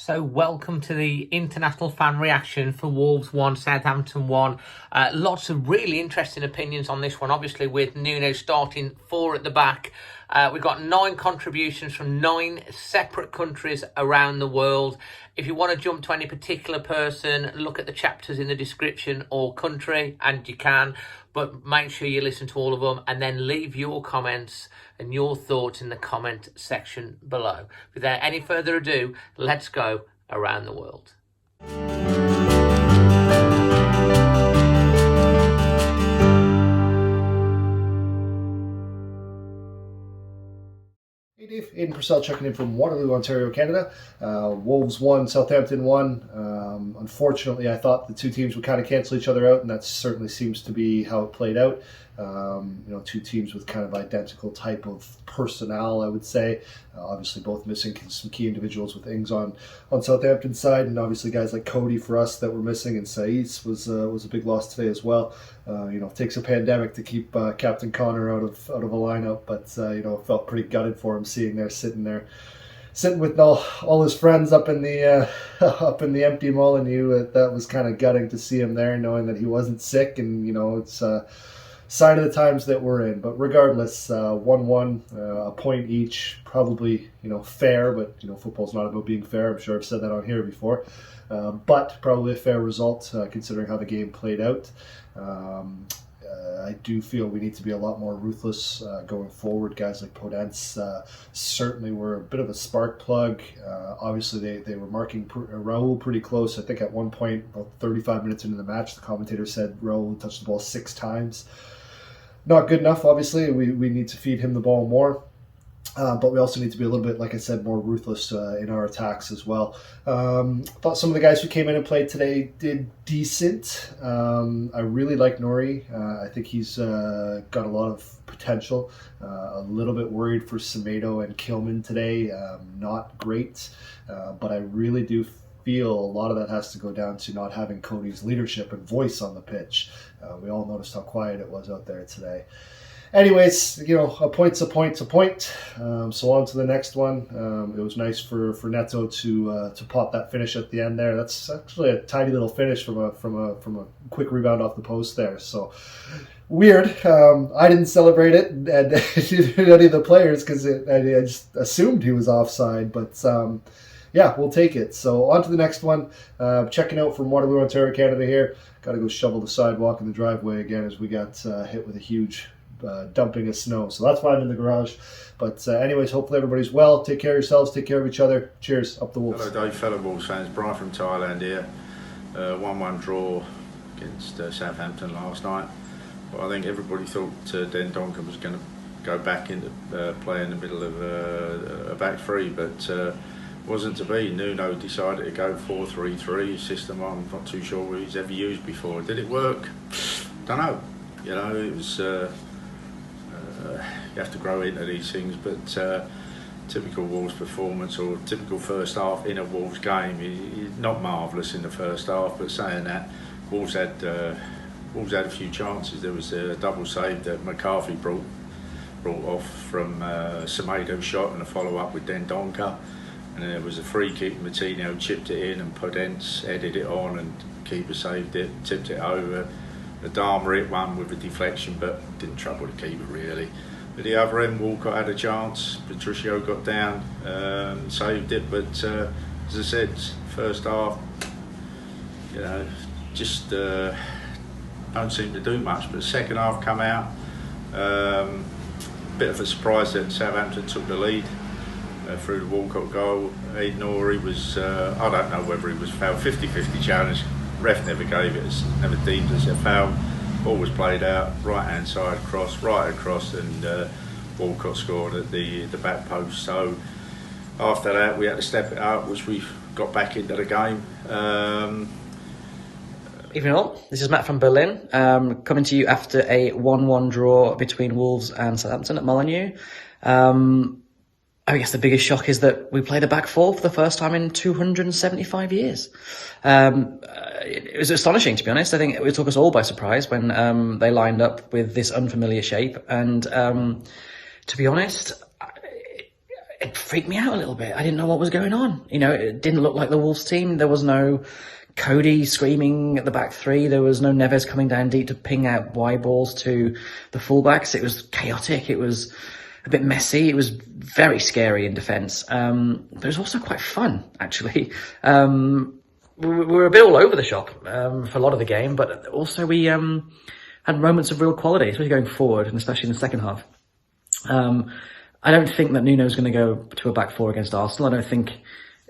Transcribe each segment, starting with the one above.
So welcome to the international fan reaction for Wolves 1, Southampton 1. Lots of really interesting opinions on this one, obviously with Nuno starting 4 at the back. We've got 9 contributions from 9 separate countries around the world. If you want to jump to any particular person, look at the chapters in the description or country, and you can. But make sure you listen to all of them and then leave your comments and your thoughts in the comment section below. Without any further ado, let's go around the world. Hey Dave, Aiden Purcell checking in from Waterloo, Ontario, Canada. Wolves 1, Southampton 1. Unfortunately, I thought the two teams would kind of cancel each other out, and that certainly seems to be how it played out. Two teams with kind of identical type of personnel, I would say. Obviously, both missing some key individuals with Ings on Southampton's side, and obviously guys like Cody for us that were missing, and Saiz was a big loss today as well. It takes a pandemic to keep Captain Connor out of a lineup, but it felt pretty gutted for him sitting with all his friends up in the empty Molineux. That was kind of gutting to see him there, knowing that he wasn't sick, and it's sign of the times that we're in. But regardless, 1-1, a point each, probably fair, but football's not about being fair. I'm sure I've said that on here before, but probably a fair result considering how the game played out. I do feel we need to be a lot more ruthless going forward. Guys like Podence certainly were a bit of a spark plug. Obviously, they were marking Raul pretty close. I think at one point, about 35 minutes into the match, the commentator said Raul touched the ball 6 times. Not good enough, obviously. We need to feed him the ball more. But we also need to be a little bit, like I said, more ruthless in our attacks as well. Thought some of the guys who came in and played today did decent. I really like Nori. I think he's got a lot of potential. A little bit worried for Semedo and Kilman today. Not great, but I really do feel a lot of that has to go down to not having Cody's leadership and voice on the pitch. We all noticed how quiet it was out there today. Anyways, a point's a point. So on to the next one. It was nice for Neto to pop that finish at the end there. That's actually a tiny little finish from a quick rebound off the post there. So weird. I didn't celebrate it, and any of the players because I just assumed he was offside. But yeah, we'll take it. So on to the next one. Checking out from Waterloo, Ontario, Canada here. Got to go shovel the sidewalk in the driveway again as we got hit with a huge dumping of snow. So that's why I'm in the garage. But anyways, hopefully everybody's well. Take care of yourselves. Take care of each other. Cheers. Up the Wolves. Hello Dave, fellow Wolves fans. Brian from Thailand here. 1-1 draw against Southampton last night. But I think everybody thought Den Donker was going to go back into play in the middle of a back three, but wasn't to be. Nuno decided to go 4-3-3, a system I'm not too sure he's ever used before. Did it work? Don't know. It was you have to grow into these things, but typical Wolves performance or typical first half in a Wolves game, not marvellous in the first half, but saying that, Wolves had a few chances. There was a double save that McCarthy brought off from Semedo's shot and a follow-up with Dendoncker, and then there was a free kick. Martino chipped it in and Podence headed it on and keeper saved it, tipped it over. The Dharma hit one with a deflection, but didn't trouble the keeper really. At the other end, Walcott had a chance. Patricio got down, saved it. But as I said, first half, just don't seem to do much. But second half come out. Bit of a surprise that Southampton took the lead through the Walcott goal. Aiden was, I don't know whether he was fouled, 50-50 challenge. Ref never gave it, never deemed as a foul. Ball was played out, right hand side cross, right across, and Walcott scored at the back post. So after that we had to step it up, which we got back into the game. Evening all, this is Matt from Berlin, coming to you after a 1-1 draw between Wolves and Southampton at Molineux. I guess the biggest shock is that we played a back four for the first time in 275 years. It was astonishing, to be honest. I think it took us all by surprise when they lined up with this unfamiliar shape. And to be honest, it freaked me out a little bit. I didn't know what was going on. You know, it didn't look like the Wolves team. There was no Cody screaming at the back three. There was no Neves coming down deep to ping out wide balls to the fullbacks. It was chaotic. It was a bit messy. It was very scary in defence. But it was also quite fun, actually. We were a bit all over the shop for a lot of the game, but also we had moments of real quality, especially going forward, and especially in the second half. I don't think that Nuno's going to go to a back four against Arsenal. I don't think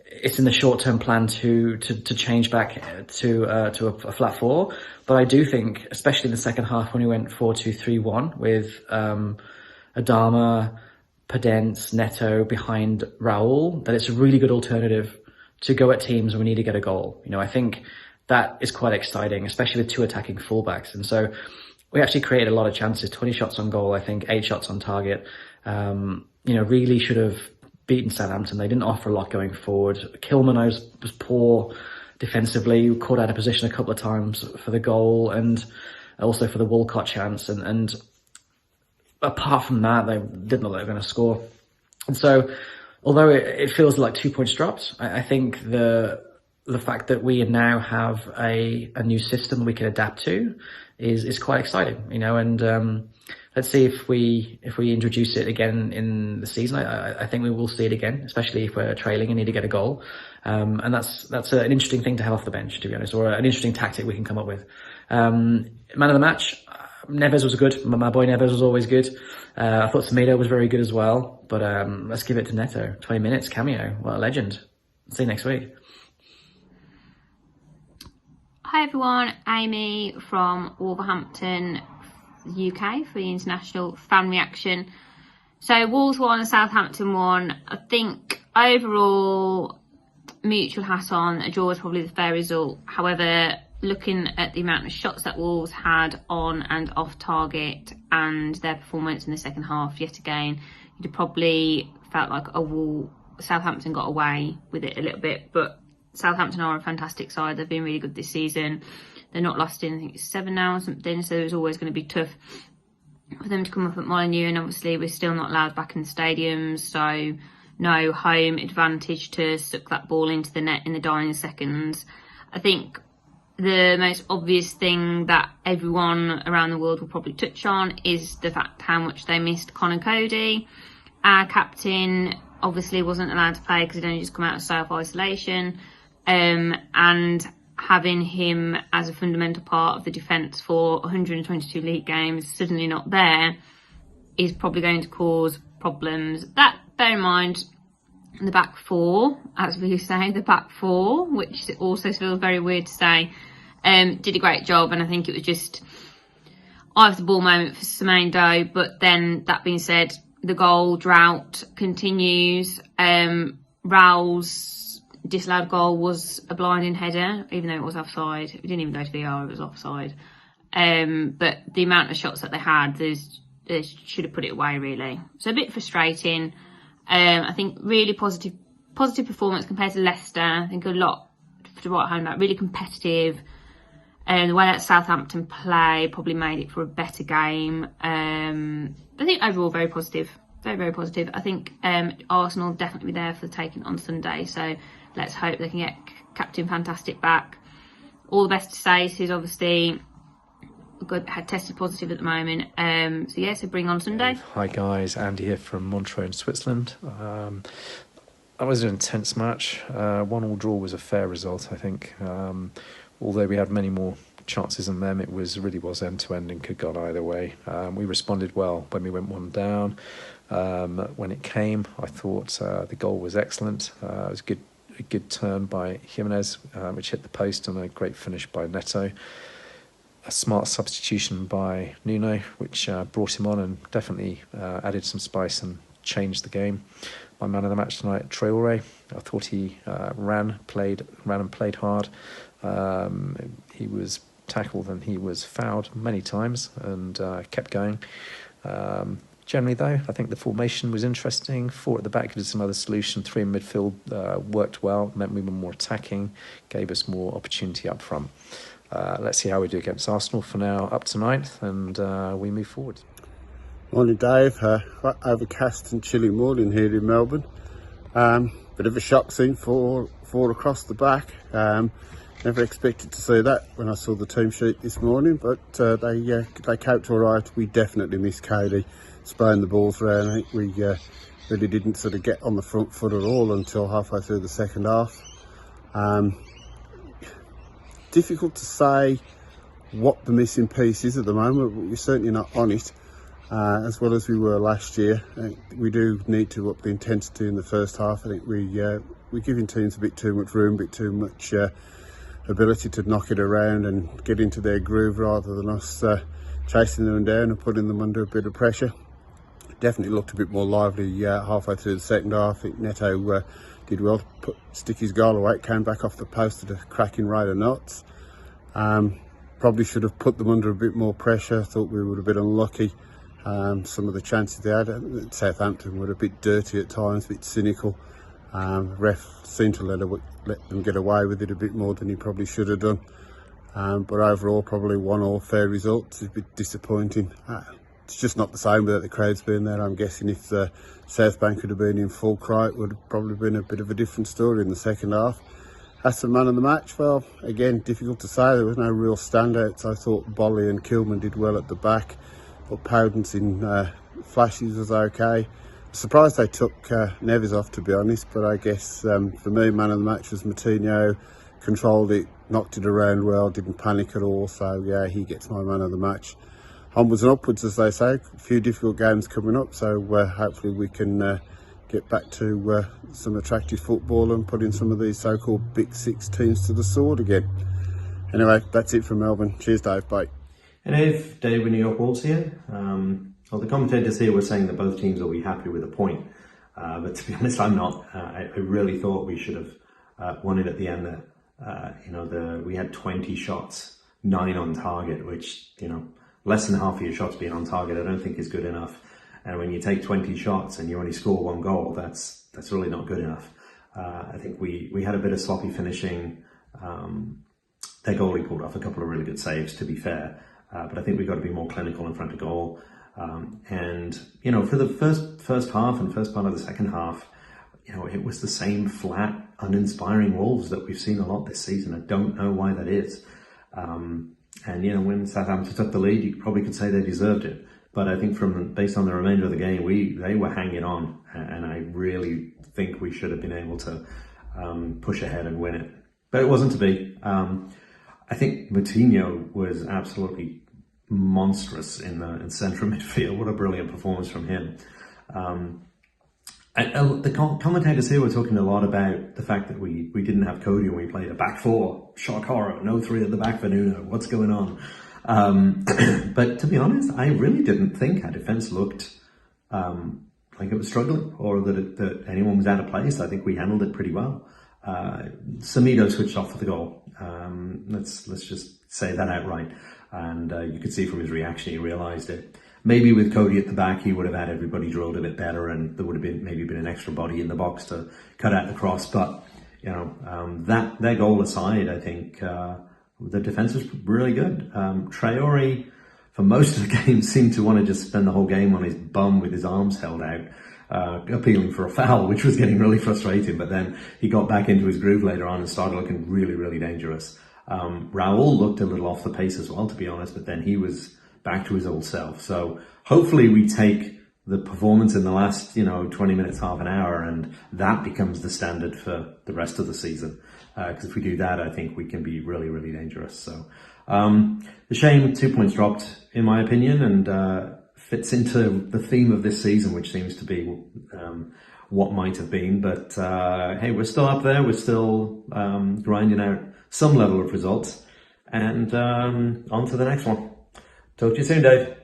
it's in the short-term plan to change back to a flat four. But I do think, especially in the second half when we went 4-2-3-1 with Adama, Podence, Neto behind Raul, that it's a really good alternative to go at teams when we need to get a goal. You know, I think that is quite exciting, especially with two attacking fullbacks. And so we actually created a lot of chances, 20 shots on goal, I think, 8 shots on target. You know, really should have beaten Southampton. They didn't offer a lot going forward. Kilman was poor defensively, caught out of position a couple of times for the goal and also for the Walcott chance. And apart from that, they didn't look like they were going to score. And so, although it feels like 2 points dropped, I think the fact that we now have a new system we can adapt to is quite exciting, you know, and let's see if we introduce it again in the season. I think we will see it again, especially if we're trailing and need to get a goal. And that's an interesting thing to have off the bench, to be honest, or an interesting tactic we can come up with. Man of the match, Neves was good. My boy Neves was always good. I thought Semedo was very good as well. But let's give it to Neto. 20 minutes, cameo. What a legend. See you next week. Hi everyone, Amy from Wolverhampton, UK for the international fan reaction. So Wolves won and Southampton won. I think overall, mutual hat on, a draw is probably the fair result. However, looking at the amount of shots that Wolves had on and off target and their performance in the second half yet again, you'd have probably felt like Southampton got away with it a little bit, but Southampton are a fantastic side. They've been really good this season. They're not lost in, I think it's 7 now or something, so it's always going to be tough for them to come up at Molineux, and obviously we're still not allowed back in the stadiums, so no home advantage to suck that ball into the net in the dying seconds. I think the most obvious thing that everyone around the world will probably touch on is the fact how much they missed Conor Cody. Our captain obviously wasn't allowed to play because he'd only just come out of self-isolation, and having him as a fundamental part of the defence for 122 league games suddenly not there is probably going to cause problems. That, bear in mind, the back four, as we say, the back four, which also feels very weird to say, did a great job, and I think it was just eye of the ball moment for Semedo. But then, that being said, the goal drought continues. Raul's disallowed goal was a blinding header, even though it was offside. It didn't even go to VAR, it was offside. But the amount of shots that they had, they should have put it away, really. So a bit frustrating. I think really positive performance compared to Leicester. I think a lot to write home about, really competitive. The way that Southampton play probably made it for a better game. I think overall very positive. Very, very positive. I think Arsenal will definitely be there for the taking on Sunday. So let's hope they can get Captain Fantastic back. All the best to say, he's obviously had tested positive at the moment. So bring on Sunday. Hi guys, Andy here from Montreux in Switzerland. That was an intense match. 1-1 draw was a fair result, I think. Although we had many more chances than them, it really was end to end and could have gone either way. We responded well when we went 1 down. When it came, I thought the goal was excellent. It was a good turn by Jimenez, which hit the post, and a great finish by Neto. A smart substitution by Nuno, which brought him on and definitely added some spice and changed the game. My man of the match tonight, Traore. I thought he ran and played hard. He was tackled and he was fouled many times and kept going. Generally, though, I think the formation was interesting. 4 at the back gives us another solution. 3 in midfield worked well, meant we were more attacking, gave us more opportunity up front. Let's see how we do against Arsenal. For now, up to 9th, and we move forward. Morning, Dave. Quite overcast and chilly morning here in Melbourne. Bit of a shock scene for across the back. Never expected to see that when I saw the team sheet this morning, but they coped all right. We definitely missed Kaylee spraying the balls around. I think we really didn't sort of get on the front foot at all until halfway through the second half. Difficult to say what the missing piece is at the moment, but we're certainly not on it as well as we were last year. We do need to up the intensity in the first half. I think we're giving teams a bit too much room, a bit too much ability to knock it around and get into their groove rather than us chasing them down and putting them under a bit of pressure. Definitely looked a bit more lively halfway through the second half. I think Neto did well to stick his goal away. Came back off the post at a cracking rate of knots. Probably should have put them under a bit more pressure. Thought we would have been unlucky. Some of the chances they had. Southampton were a bit dirty at times, a bit cynical. Ref seemed to let them get away with it a bit more than he probably should have done. But overall, probably 1-1 fair result. It's a bit disappointing. It's just not the same without the crowds being there. I'm guessing if the South Bank could have been in full cry, it would have probably been a bit of a different story in the second half. As for man of the match, well, again, difficult to say. There was no real standouts. I thought Bolly and Kilman did well at the back, but Powden's in flashes was okay. Surprised they took Neves off, to be honest, but I guess for me, man of the match was Moutinho. Controlled it, knocked it around well, didn't panic at all, so yeah, he gets my man of the match. Onwards and upwards, as they say. A few difficult games coming up, so hopefully we can get back to some attractive football and put in some of these so-called Big Six teams to the sword again. Anyway, that's it from Melbourne. Cheers, Dave. Bye. Hey Dave with New York Wolves here. Well, the commentators here were saying that both teams will be happy with a point, but to be honest, I'm not. I really thought we should have won it at the end there. We had 20 shots, 9 on target, which, less than half of your shots being on target, I don't think is good enough. And when you take 20 shots and you only score 1 goal, that's really not good enough. I think we had a bit of sloppy finishing. Their goalie pulled off a couple of really good saves, to be fair. But I think we've got to be more clinical in front of goal. And for the first half and first part of the second half, it was the same flat, uninspiring Wolves that we've seen a lot this season. I don't know why that is. And when Southampton took the lead, you probably could say they deserved it. But I think based on the remainder of the game, they were hanging on, and I really think we should have been able to push ahead and win it. But it wasn't to be. I think Moutinho was absolutely monstrous in central midfield. What a brilliant performance from him. The commentators here were talking a lot about the fact that we didn't have Cody and we played a back four. Shock horror, no 3 at the back for Nuno. What's going on? But to be honest, I really didn't think our defence looked like it was struggling or that anyone was out of place. I think we handled it pretty well. Samido switched off for the goal. Let's just say that outright. And you could see from his reaction, he realised it. Maybe with Cody at the back, he would have had everybody drilled a bit better, and there would have been an extra body in the box to cut out the cross. But that goal aside, I think the defence was really good. Traore, for most of the game, seemed to want to just spend the whole game on his bum with his arms held out, appealing for a foul, which was getting really frustrating. But then he got back into his groove later on and started looking really, really dangerous. Raul looked a little off the pace as well, to be honest, but then he was back to his old self. So hopefully we take the performance in the last 20 minutes, half an hour, and that becomes the standard for the rest of the season, because if we do that, I think we can be really, really dangerous. So the shame 2 points dropped, in my opinion, and fits into the theme of this season, which seems to be what might have been. But hey, we're still up there, we're still grinding out some level of results, and on to the next one. Talk to you soon, Dave.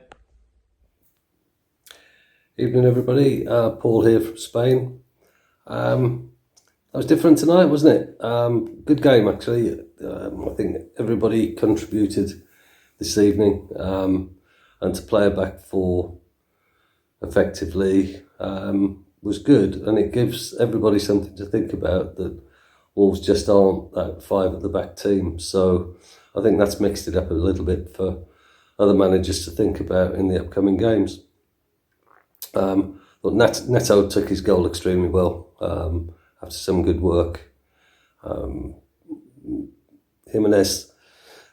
Evening, everybody. Paul here from Spain. That was different tonight, wasn't it? Good game, actually. I think everybody contributed this evening, and to play a back four effectively was good, and it gives everybody something to think about, that Wolves just aren't that 5 at the back team. So I think that's mixed it up a little bit for other managers to think about in the upcoming games. But Neto took his goal extremely well after some good work. Jimenez,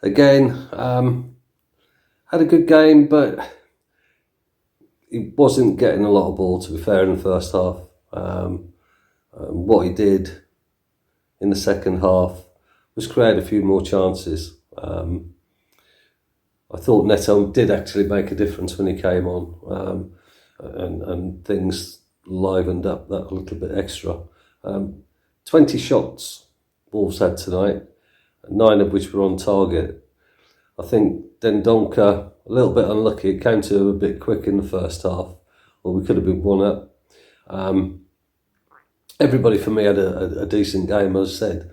again, had a good game, but he wasn't getting a lot of ball, to be fair, in the first half. What he did in the second half was create a few more chances. I thought Neto did actually make a difference when he came on, and things livened up that a little bit extra. 20 shots Wolves had tonight, 9 of which were on target. I think Dendonka, a little bit unlucky, it came to him a bit quick in the first half, or we could have been 1-up. Everybody for me had a decent game, as I said.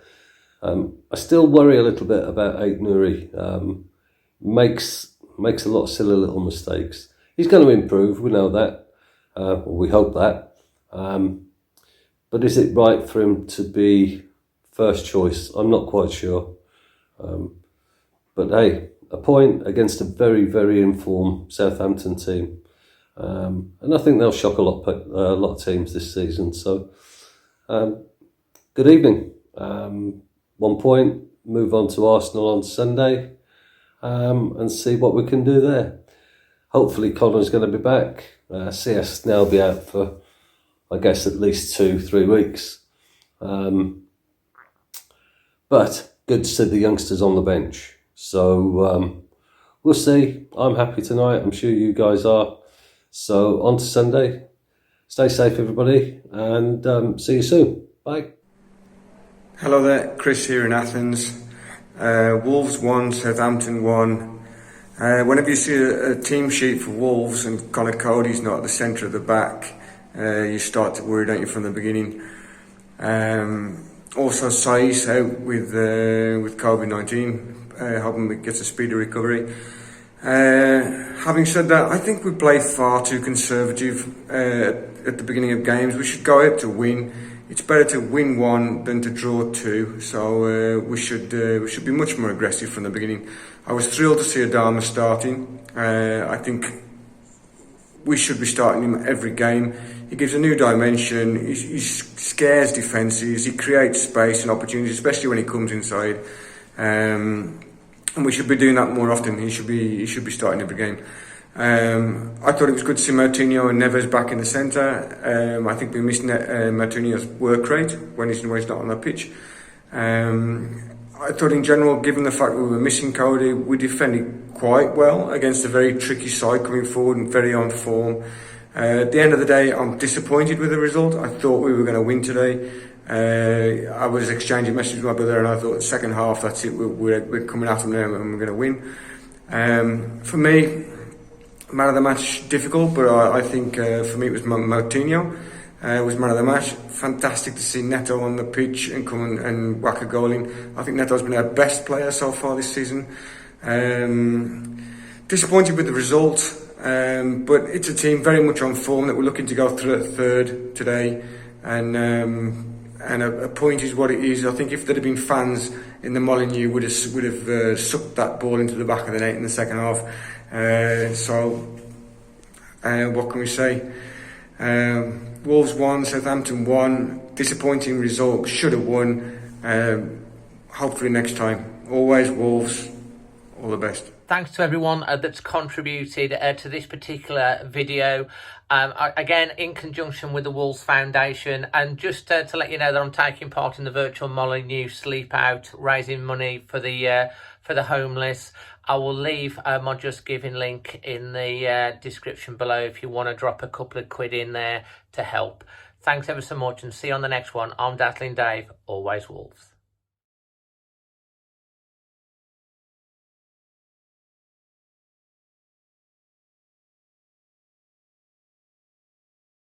I still worry a little bit about Aiden Nuri. Makes a lot of silly little mistakes. He's going to improve, we know that. We hope that. But is it right for him to be first choice? I'm not quite sure. But hey, a point against a very, very informed Southampton team. And I think they'll shock a lot of teams this season. So, good evening. 1 point, move on to Arsenal on Sunday, and see what we can do there. Hopefully Connor's going to be back. CS now be out for, I guess, at least 2-3 weeks. But good to see the youngsters on the bench. So we'll see. I'm happy tonight. I'm sure you guys are. So on to Sunday. Stay safe, everybody, and see you soon. Bye. Hello there, Chris here in Athens. Wolves 1, Southampton 1. Whenever you see a team sheet for Wolves and Connor Cody's not at the centre of the back, you start to worry, don't you, from the beginning. Also, Sai's out with COVID-19, hoping he gets a speedy recovery. Having said that, I think we play far too conservative at the beginning of games. We should go out to win. It's better to win 1 than to draw 2. So we should be much more aggressive from the beginning. I was thrilled to see Adama starting. I think we should be starting him every game. He gives a new dimension. He scares defences. He creates space and opportunities, especially when he comes inside. And we should be doing that more often. He should be starting every game. I thought it was good to see Martinho and Neves back in the centre. I think we missed Martinho's work rate when he's not on the pitch. I thought in general, given the fact we were missing Cody, we defended quite well against a very tricky side coming forward and very on form. At the end of the day, I'm disappointed with the result. I thought we were going to win today. I was exchanging messages with my brother, and I thought second half, that's it, we're coming at them now and we're going to win. For me, man of the match, difficult, but I think for me it was Martinho. Was man of the match. Fantastic to see Neto on the pitch and come and whack a goal in. I think Neto's been our best player so far this season. Disappointed with the result, but it's a team very much on form that we're looking to go third today, and a point is what it is. I think if there'd have been fans in the Molineux, would have sucked that ball into the back of the net in the second half. What can we say? Wolves 1, Southampton 1. Disappointing result. Should have won. Hopefully next time. Always Wolves. All the best. Thanks to everyone that's contributed to this particular video. Again, in conjunction with the Wolves Foundation, and just to let you know that I'm taking part in the virtual Molineux Sleep Out, raising money for the homeless. I will leave my JustGiving link in the description below if you want to drop a couple of quid in there to help. Thanks ever so much, and see you on the next one. I'm Dazzling Dave, always Wolves.